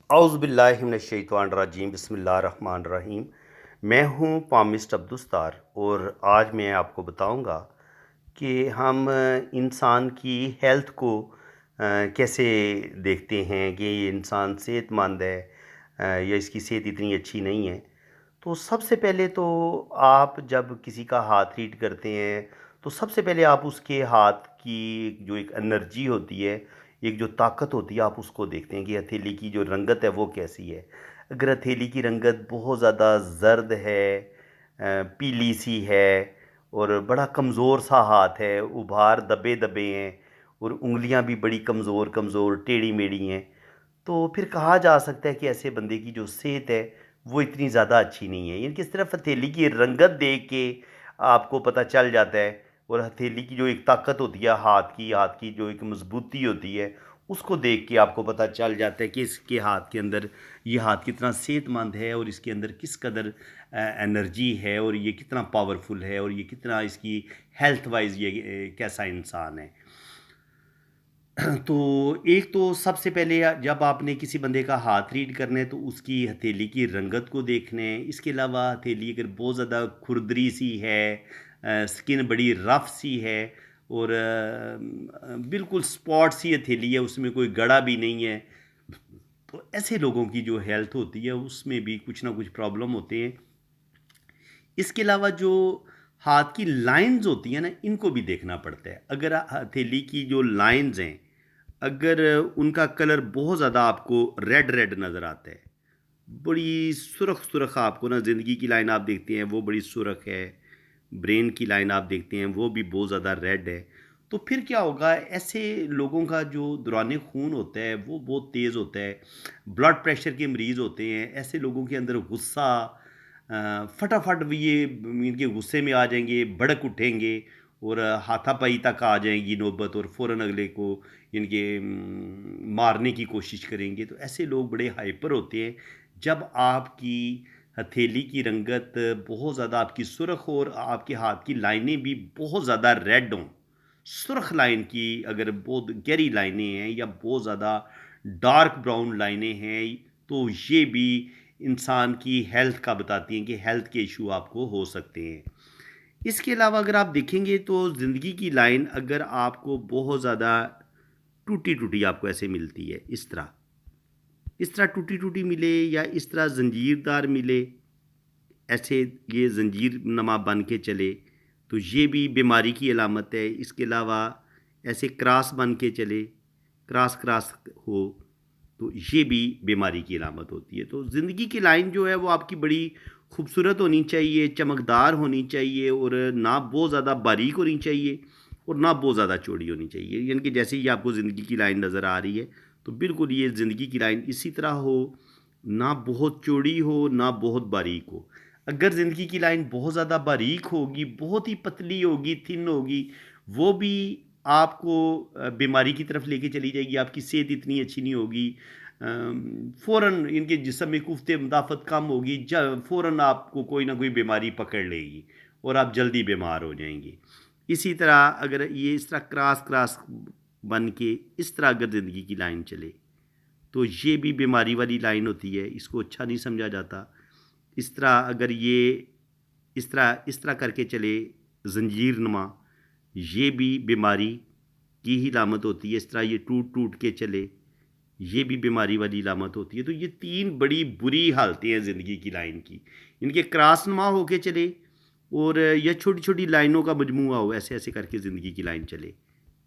औज़ुबिल्लाहिमिनश्शैतानिर्रजीम बिस्मिल्लाहिर्रहमानिर्रहीम। मैं हूँ पामिस्ट अब्दुस्तार और आज मैं आपको बताऊँगा कि हम इंसान की हेल्थ को कैसे देखते हैं कि ये इंसान सेहतमंद है या इसकी सेहत इतनी अच्छी नहीं है। तो सबसे पहले तो आप जब किसी का हाथ रीड करते हैं तो सबसे पहले आप उसके हाथ की जो एक एनर्जी होती है, एक जो ताकत होती है, आप उसको देखते हैं कि हथेली की जो रंगत है वो कैसी है। अगर हथेली की रंगत बहुत ज़्यादा ज़र्द है, पीली सी है और बड़ा कमज़ोर सा हाथ है, उभार दबे दबे हैं और उंगलियां भी बड़ी कमज़ोर कमज़ोर टेढ़ी मेढ़ी हैं, तो फिर कहा जा सकता है कि ऐसे बंदे की जो सेहत है वो इतनी ज़्यादा अच्छी नहीं है। यानी कि सिर्फ हथेली की रंगत देख के आपको पता चल जाता है और हथेली की जो एक ताकत होती है हाथ की जो एक मजबूती होती है, उसको देख के आपको पता चल जाता है कि इसके हाथ के अंदर ये हाथ कितना सेहतमंद है और इसके अंदर किस कदर एनर्जी है और ये कितना पावरफुल है और ये कितना इसकी हेल्थ वाइज ये कैसा इंसान है। तो एक तो सबसे पहले जब आपने किसी बंदे का हाथ रीड करना है तो उसकी हथेली की रंगत को देखना है। इसके अलावा हथेली अगर बहुत ज़्यादा खुरदरी सी है, स्किन बड़ी रफ सी है और बिल्कुल स्पॉट सी हथेली है, उसमें कोई गड़ा भी नहीं है, तो ऐसे लोगों की जो हेल्थ होती है उसमें भी कुछ ना कुछ प्रॉब्लम होते हैं। इसके अलावा जो हाथ की लाइंस होती हैं ना, इनको भी देखना पड़ता है। अगर हथेली की जो लाइंस हैं, अगर उनका कलर बहुत ज़्यादा आपको रेड रेड नज़र आता है, बड़ी सुरख सुरख आपको ना ज़िंदगी की लाइन आप देखते हैं वो बड़ी सुरख है, ब्रेन की लाइन आप देखते हैं वो भी बहुत ज़्यादा रेड है, तो फिर क्या होगा, ऐसे लोगों का जो दौरान खून होता है वो बहुत तेज़ होता है, ब्लड प्रेशर के मरीज़ होते हैं, ऐसे लोगों के अंदर गुस्सा फटाफट भी ये इनके गुस्से में आ जाएंगे, भड़क उठेंगे और हाथापाई तक आ जाएगी नौबत और फ़ौरन अगले को इनके मारने की कोशिश करेंगे। तो ऐसे लोग बड़े हाइपर होते हैं जब आपकी हथेली की रंगत बहुत ज़्यादा आपकी सुर्ख हो और आपके हाथ की लाइनें भी बहुत ज़्यादा रेड हों। सुर्ख लाइन की अगर बहुत गहरी लाइनें हैं या बहुत ज़्यादा डार्क ब्राउन लाइनें हैं, तो ये भी इंसान की हेल्थ का बताती हैं कि हेल्थ के इशू आपको हो सकते हैं। इसके अलावा अगर आप देखेंगे तो ज़िंदगी की लाइन अगर आपको बहुत ज़्यादा टूटी टूटी आपको ऐसे मिलती है, इस तरह टूटी टूटी मिले या इस तरह जंजीरदार मिले, ऐसे ये जंजीर नमा बन के चले, तो ये भी बीमारी की अलामत है। इसके अलावा ऐसे क्रास बन के चले, क्रास क्रास हो, तो ये भी बीमारी की अलामत होती है। तो ज़िंदगी की लाइन जो है वो आपकी बड़ी खूबसूरत होनी चाहिए, चमकदार होनी चाहिए और ना बहुत ज़्यादा बारीक होनी चाहिए और ना बहुत ज़्यादा चौड़ी होनी चाहिए। यानी कि जैसे ही आपको ज़िंदगी की लाइन नज़र आ रही है, तो बिल्कुल ये ज़िंदगी की लाइन इसी तरह हो, ना बहुत चौड़ी हो, ना बहुत बारीक हो। अगर ज़िंदगी की लाइन बहुत ज़्यादा बारीक होगी, बहुत ही पतली होगी, थिन होगी, वो भी आपको बीमारी की तरफ लेके चली जाएगी, आपकी सेहत इतनी अच्छी नहीं होगी। फ़ौरन इनके जिस्म में कुफ़्ते मुदाफ़त कम होगी, फ़ौरन आपको कोई ना कोई बीमारी पकड़ लेगी और आप जल्दी बीमार हो जाएंगे। इसी तरह अगर ये इस तरह क्रॉस क्रॉस बन के इस तरह अगर ज़िंदगी की लाइन चले, तो ये भी बीमारी वाली लाइन होती है, इसको अच्छा नहीं समझा जाता। इस तरह अगर ये इस तरह करके चले ज़ंजीर नुमा, ये भी बीमारी की ही लामत होती है। इस तरह ये टूट टूट के चले, ये भी बीमारी वाली लामत होती है। तो ये तीन बड़ी बुरी हालतें हैं ज़िंदगी की लाइन की। इनके क्रॉस नुमा होके चले और या छोटी छोटी लाइनों का मजमूआ हो, ऐसे ऐसे करके ज़िंदगी की लाइन चले,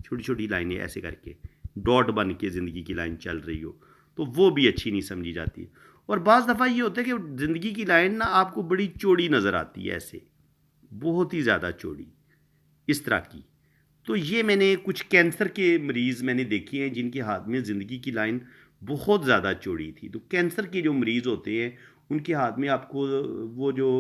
छोटी छोटी लाइनें ऐसे करके डॉट बन के ज़िंदगी की लाइन चल रही हो, तो वो भी अच्छी नहीं समझी जाती। और बाज़ दफ़ा ये होता है कि ज़िंदगी की लाइन ना आपको बड़ी चौड़ी नज़र आती है, ऐसे बहुत ही ज़्यादा चौड़ी, इस तरह की। तो ये मैंने कुछ कैंसर के मरीज़ मैंने देखे हैं जिनके हाथ में ज़िंदगी की लाइन बहुत ज़्यादा चौड़ी थी। तो कैंसर के जो मरीज़ होते हैं उनके हाथ में आपको वो जो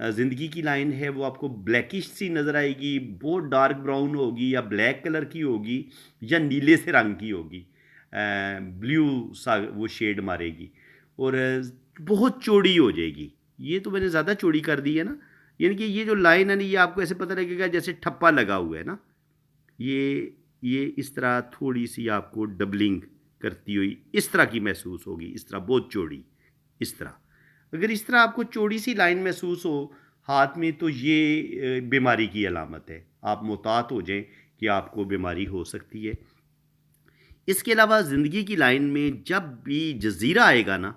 ज़िंदगी की लाइन है वो आपको ब्लैकिश सी नज़र आएगी, बहुत डार्क ब्राउन होगी या ब्लैक कलर की होगी या नीले से रंग की होगी, ब्लू सा वो शेड मारेगी और बहुत चौड़ी हो जाएगी। ये तो मैंने ज़्यादा चौड़ी कर दी है ना, यानी कि ये जो लाइन है ना, ये आपको ऐसे पता लगेगा जैसे ठप्पा लगा हुआ है ना, ये इस तरह थोड़ी सी आपको डबलिंग करती हुई इस तरह की महसूस होगी, इस तरह बहुत चौड़ी, इस तरह। अगर इस तरह आपको चौड़ी सी लाइन महसूस हो हाथ में तो ये बीमारी की अलामत है, आप मुहतात हो जाएं कि आपको बीमारी हो सकती है। इसके अलावा ज़िंदगी की लाइन में जब भी जज़ीरा आएगा ना,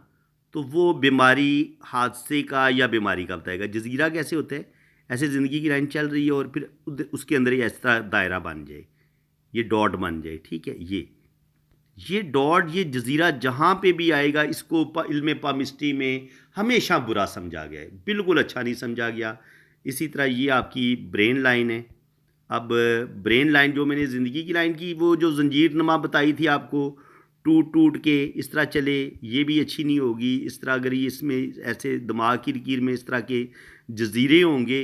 तो वो बीमारी हादसे का या बीमारी का बताएगा। जज़ीरा कैसे होता है, ऐसे ज़िंदगी की लाइन चल रही है और फिर उसके अंदर ही ऐसा दायरा बन जाए, ये डॉट बन जाए, ठीक है। ये डॉट, ये जज़ीरा जहाँ पे भी आएगा, इसको इल्म पामिस्ट्री में हमेशा बुरा समझा गया है, बिल्कुल अच्छा नहीं समझा गया। इसी तरह ये आपकी ब्रेन लाइन है। अब ब्रेन लाइन जो मैंने ज़िंदगी की लाइन की, वो जो ज़ंजीर नमा बताई थी आपको, टूट टूट के इस तरह चले, ये भी अच्छी नहीं होगी। इस तरह अगर ये इसमें ऐसे दिमाग की लकीर में इस तरह के जजीरे होंगे,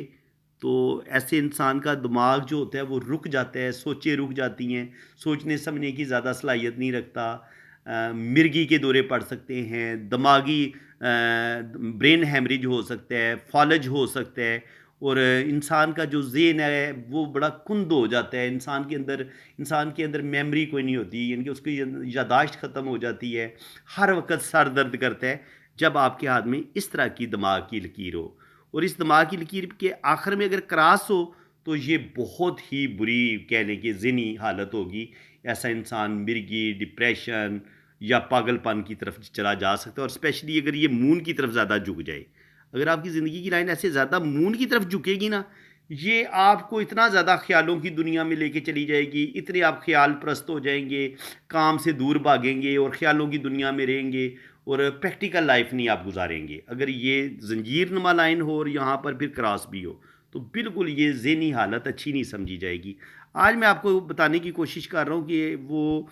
तो ऐसे इंसान का दिमाग जो होता है वो रुक जाता है, सोचें रुक जाती हैं, सोचने समझने की ज़्यादा सलाहियत नहीं रखता। मिर्गी के दौरे पड़ सकते हैं, दिमागी ब्रेन हैमरेज हो सकता है, फॉलज हो सकता है, और इंसान का जो ज़हन है वो बड़ा कुंद हो जाता है। इंसान के अंदर मेमोरी कोई नहीं होती, यानी कि उसकी यादाश्त ख़त्म हो जाती है। हर वक्त सर दर्द करता है जब आपके हाथ में इस तरह की दिमाग की लकीर हो, और इस दिमाग की लकीर के आखिर में अगर क्रॉस हो तो ये बहुत ही बुरी कह लें कि ज़हनी हालत होगी। ऐसा इंसान मिर्गी, डिप्रेशन या पागलपन की तरफ चला जा सकता है, और स्पेशली अगर ये मून की तरफ ज़्यादा झुक जाए। अगर आपकी ज़िंदगी की लाइन ऐसे ज़्यादा मून की तरफ झुकेगी ना, ये आपको इतना ज़्यादा ख्यालों की दुनिया में लेके चली जाएगी, इतने आप ख्याल प्रस्त हो जाएंगे, काम से दूर भागेंगे और ख्यालों की दुनिया में रहेंगे, और प्रैक्टिकल लाइफ नहीं आप गुजारेंगे। अगर ये जंजीर नुमा लाइन हो और यहाँ पर फिर क्रॉस भी हो, तो बिल्कुल ये ज़हनी हालत अच्छी नहीं समझी जाएगी। आज मैं आपको बताने की कोशिश कर रहा हूँ कि वो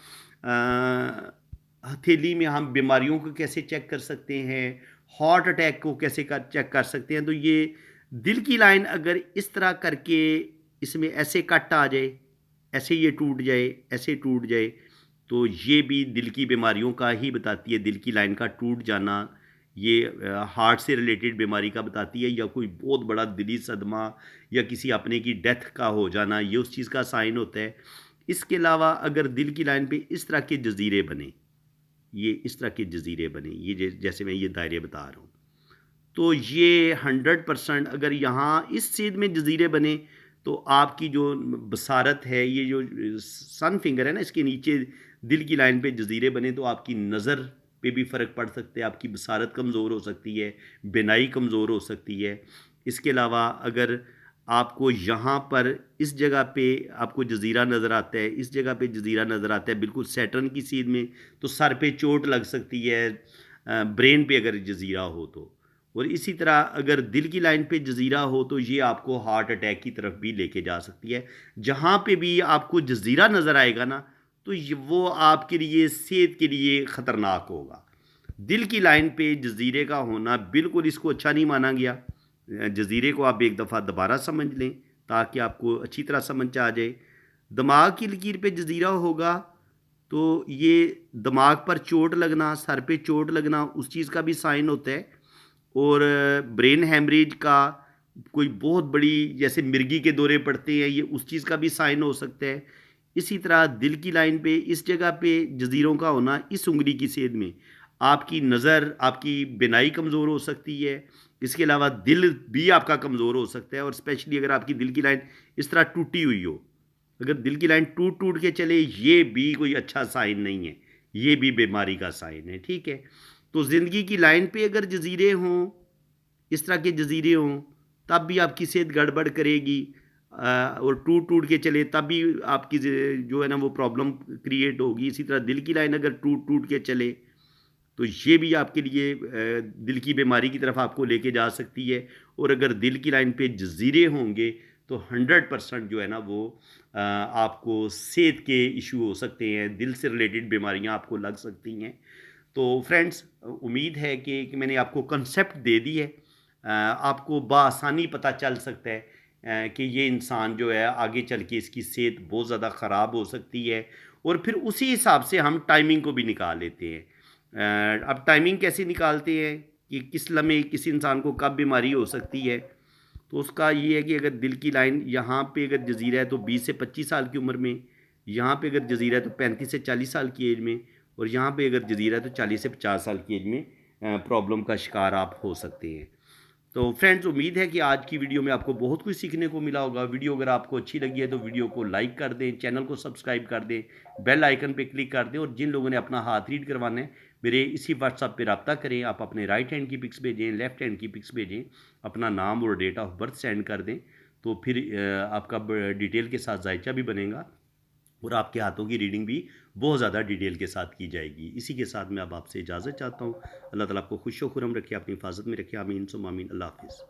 हथेली में हम बीमारियों को कैसे चेक कर सकते हैं, हार्ट अटैक को कैसे चेक कर सकते हैं। तो ये दिल की लाइन अगर इस तरह करके इसमें ऐसे कट आ जाए, ऐसे ये टूट जाए, ऐसे टूट जाए, तो ये भी दिल की बीमारियों का ही बताती है। दिल की लाइन का टूट जाना ये हार्ट से रिलेटेड बीमारी का बताती है, या कोई बहुत बड़ा दिली सदमा या किसी अपने की डेथ का हो जाना, ये उस चीज़ का साइन होता है। इसके अलावा अगर दिल की लाइन पे इस तरह के जजीरे बने, ये इस तरह के जजीरे बने, ये जैसे मैं ये दायरे बता रहा हूँ, तो ये 100% अगर यहाँ इस सीध में जजीरे बने, तो आपकी जो बसारत है, ये जो सन फिंगर है ना, इसके नीचे दिल की लाइन पे जजीरे बने, तो आपकी नज़र पे भी फ़र्क पड़ सकता है, आपकी बसारत कमज़ोर हो सकती है, बिनाई कमज़ोर हो सकती है। इसके अलावा अगर आपको यहाँ पर इस जगह पे आपको जजीरा नज़र आता है, इस जगह पे जजीरा नज़र आता है बिल्कुल सैटर्न की सीध में, तो सर पे चोट लग सकती है, ब्रेन पे अगर जजीरा हो तो। और इसी तरह अगर दिल की लाइन पे जजीरा हो, तो ये आपको हार्ट अटैक की तरफ भी लेके जा सकती है। जहाँ पे भी आपको जजीरा नज़र आएगा ना, तो वो आपके लिए सेहत के लिए ख़तरनाक होगा। दिल की लाइन पे जजीरे का होना बिल्कुल इसको अच्छा नहीं माना गया। जजीरे को आप एक दफ़ा दोबारा समझ लें ताकि आपको अच्छी तरह समझ आ जाए। दिमाग की लकीर पे जजीरा होगा, तो ये दिमाग पर चोट लगना, सर पे चोट लगना, उस चीज़ का भी साइन होता है। और ब्रेन हैमरेज का कोई बहुत बड़ी, जैसे मिर्गी के दौरे पड़ते हैं, ये उस चीज़ का भी साइन हो सकता है। इसी तरह दिल की लाइन पे इस जगह पे जजीरों का होना, इस उंगली की सेध में आपकी नज़र, आपकी बिनाई कमज़ोर हो सकती है। इसके अलावा दिल भी आपका कमज़ोर हो सकता है, और स्पेशली अगर आपकी दिल की लाइन इस तरह टूटी हुई हो, अगर दिल की लाइन टूट टूट के चले, ये भी कोई अच्छा साइन नहीं है, ये भी बीमारी का साइन है, ठीक है। तो ज़िंदगी की लाइन पे अगर जजीरे हों, इस तरह के जजीरे हों, तब भी आपकी सेहत गड़बड़ करेगी। और टूट टूट के चले तब भी आपकी जो है ना वो प्रॉब्लम क्रिएट होगी। इसी तरह दिल की लाइन अगर टूट टूट के चले, तो ये भी आपके लिए दिल की बीमारी की तरफ आपको लेके जा सकती है। और अगर दिल की लाइन पे जजीरे होंगे, तो 100% जो है ना वो आपको सेहत के इशू हो सकते हैं, दिल से रिलेटेड बीमारियां आपको लग सकती हैं। तो फ्रेंड्स, उम्मीद है कि मैंने आपको कंसेप्ट दे दी है। आपको बआसानी पता चल सकता है कि ये इंसान जो है आगे चल के इसकी सेहत बहुत ज़्यादा ख़राब हो सकती है, और फिर उसी हिसाब से हम टाइमिंग को भी निकाल लेते हैं। अब टाइमिंग कैसे निकालते हैं कि किस लम्हे किसी इंसान को कब बीमारी हो सकती है, तो उसका ये है कि अगर दिल की लाइन यहाँ पे अगर जजीरा है तो 20 से 25 साल की उम्र में, यहाँ पे अगर जजीरा है तो 35 से 40 साल की एज में, और यहाँ पे अगर जजीरा है तो 40 से 50 साल की एज में प्रॉब्लम का शिकार आप हो सकते हैं। तो फ्रेंड्स, उम्मीद है कि आज की वीडियो में आपको बहुत कुछ सीखने को मिला होगा। वीडियो अगर आपको अच्छी लगी है तो वीडियो को लाइक कर दें, चैनल को सब्सक्राइब कर दें, बेल आइकन पे क्लिक कर दें, और जिन लोगों ने अपना हाथ रीड करवाना है मेरे इसी व्हाट्सएप पे रब्ता करें। आप अपने राइट हैंड की पिक्स भेजें, लेफ्ट हैंड की पिक्स भेजें, अपना नाम और डेट ऑफ बर्थ सेंड कर दें, तो फिर आपका डिटेल के साथ जायचा भी बनेगा और आपके हाथों की रीडिंग भी बहुत ज़्यादा डिटेल के साथ की जाएगी। इसी के साथ मैं अब आपसे इजाज़त चाहता हूँ। अल्लाह ताला आपको खुश व खुर्रम रखे, अपनी हिफाजत में रखे। आमीन सुम्मा आमीन। अल्लाह हाफ़िज़।